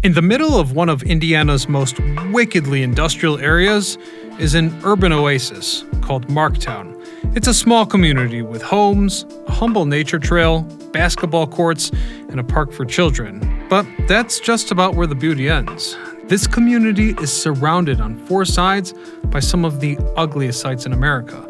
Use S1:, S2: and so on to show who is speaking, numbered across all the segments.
S1: In the middle of one of Indiana's most wickedly industrial areas is an urban oasis called Marktown. It's a small community with homes, a humble nature trail, basketball courts, and a park for children. But that's just about where the beauty ends. This community is surrounded on four sides by some of the ugliest sights in America: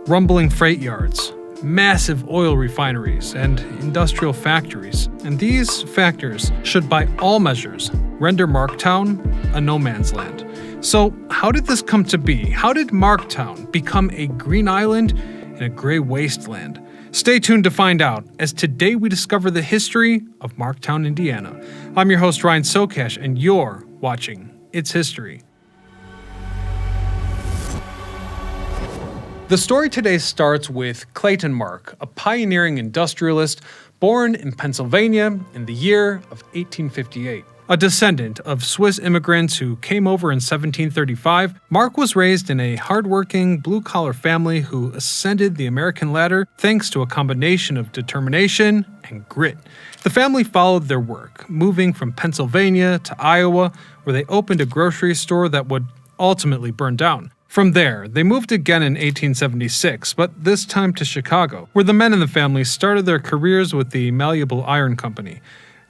S1: rumbling freight yards, massive oil refineries, and industrial factories. And these factors should by all measures render Marktown a no man's land. So how did this come to be? How did Marktown become a green island in a gray wasteland? Stay tuned to find out, as today we discover the history of Marktown, Indiana. I'm your host, Ryan Sokash, and you're watching It's History. The story today starts with Clayton Mark, a pioneering industrialist born in Pennsylvania in the year of 1858. A descendant of Swiss immigrants who came over in 1735, Mark was raised in a hardworking, blue-collar family who ascended the American ladder thanks to a combination of determination and grit. The family followed their work, moving from Pennsylvania to Iowa, where they opened a grocery store that would ultimately burn down. From there, they moved again in 1876, but this time to Chicago, where the men in the family started their careers with the Malleable Iron Company.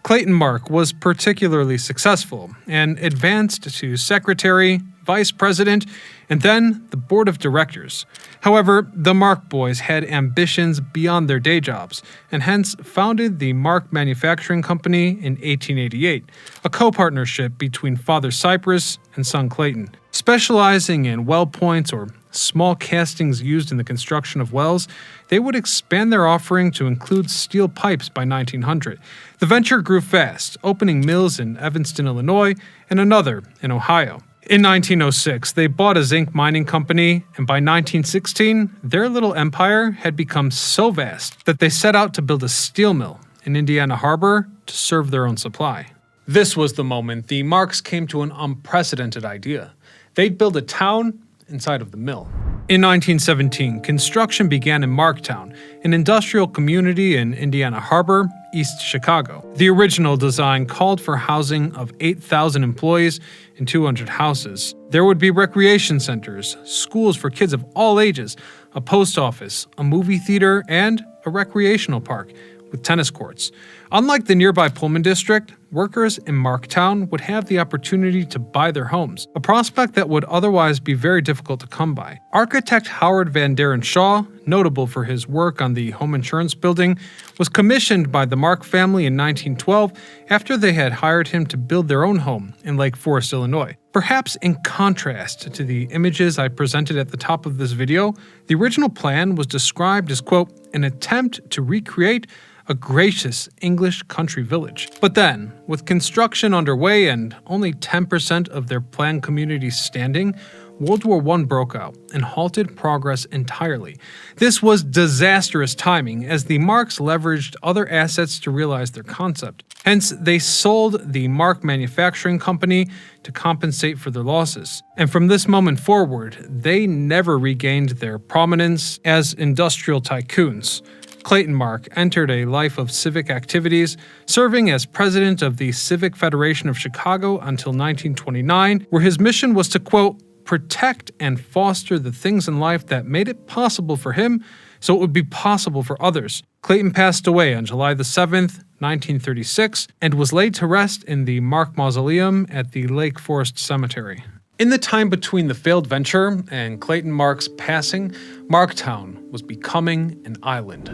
S1: Clayton Mark was particularly successful and advanced to secretary, vice president, and then the board of directors. However, the Mark boys had ambitions beyond their day jobs, and hence founded the Mark Manufacturing Company in 1888, a co-partnership between Father Cypress and son Clayton. Specializing in well points or small castings used in the construction of wells, they would expand their offering to include steel pipes by 1900. The venture grew fast, opening mills in Evanston, Illinois, and another in Ohio. In 1906, they bought a zinc mining company, and by 1916, their little empire had become so vast that they set out to build a steel mill in Indiana Harbor to serve their own supply. This was the moment the Marks came to an unprecedented idea. They'd build a town inside of the mill. In 1917, construction began in Marktown, an industrial community in Indiana Harbor, East Chicago. The original design called for housing of 8,000 employees in 200 houses. There would be recreation centers, schools for kids of all ages, a post office, a movie theater, and a recreational park with tennis courts. Unlike the nearby Pullman district, workers in Marktown would have the opportunity to buy their homes, a prospect that would otherwise be very difficult to come by. Architect Howard Van Doren Shaw, notable for his work on the home insurance building, was commissioned by the Mark family in 1912 after they had hired him to build their own home in Lake Forest, Illinois. Perhaps in contrast to the images I presented at the top of this video, the original plan was described as, quote, an attempt to recreate a gracious English country village. But then, with construction underway and only 10% of their planned community standing, World War I broke out and halted progress entirely. This was disastrous timing, as the Marks leveraged other assets to realize their concept. Hence, they sold the Mark Manufacturing Company to compensate for their losses. And from this moment forward, they never regained their prominence as industrial tycoons. Clayton Mark entered a life of civic activities, serving as president of the Civic Federation of Chicago until 1929, where his mission was to, quote, protect and foster the things in life that made it possible for him so it would be possible for others. Clayton passed away on July the 7th, 1936, and was laid to rest in the Mark Mausoleum at the Lake Forest Cemetery. In the time between the failed venture and Clayton Mark's passing, Marktown was becoming an island.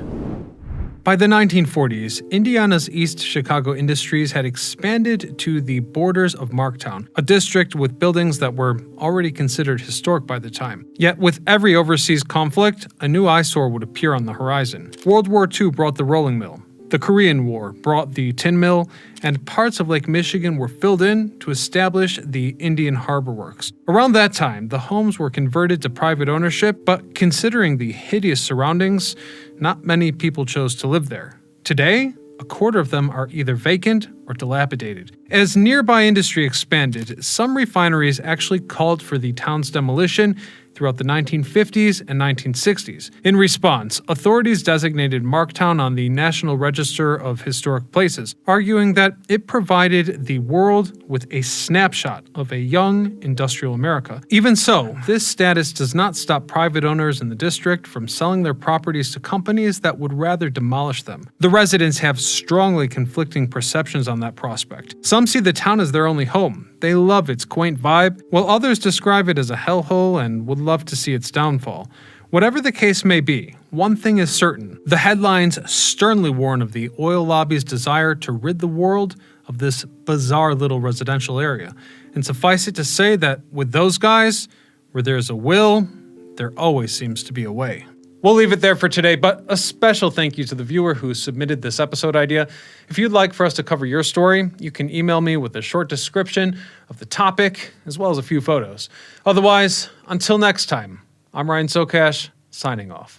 S1: By the 1940s, Indiana's East Chicago industries had expanded to the borders of Marktown, a district with buildings that were already considered historic by the time. Yet with every overseas conflict, a new eyesore would appear on the horizon. World War II brought the rolling mill. The Korean War brought the tin mill, and parts of Lake Michigan were filled in to establish the Indian Harbor Works. Around that time, the homes were converted to private ownership, but considering the hideous surroundings, not many people chose to live there. Today, a quarter of them are either vacant or dilapidated. As nearby industry expanded, some refineries actually called for the town's demolition throughout the 1950s and 1960s. In response, authorities designated Marktown on the National Register of Historic Places, arguing that it provided the world with a snapshot of a young, industrial America. Even so, this status does not stop private owners in the district from selling their properties to companies that would rather demolish them. The residents have strongly conflicting perceptions on that prospect. Some see the town as their only home. They love its quaint vibe, while others describe it as a hellhole and would love to see its downfall. Whatever the case may be, one thing is certain. The headlines sternly warn of the oil lobby's desire to rid the world of this bizarre little residential area. And suffice it to say that with those guys, where there's a will, there always seems to be a way. We'll leave it there for today, but a special thank you to the viewer who submitted this episode idea. If you'd like for us to cover your story, you can email me with a short description of the topic, as well as a few photos. Otherwise, until next time, I'm Ryan Socash, signing off.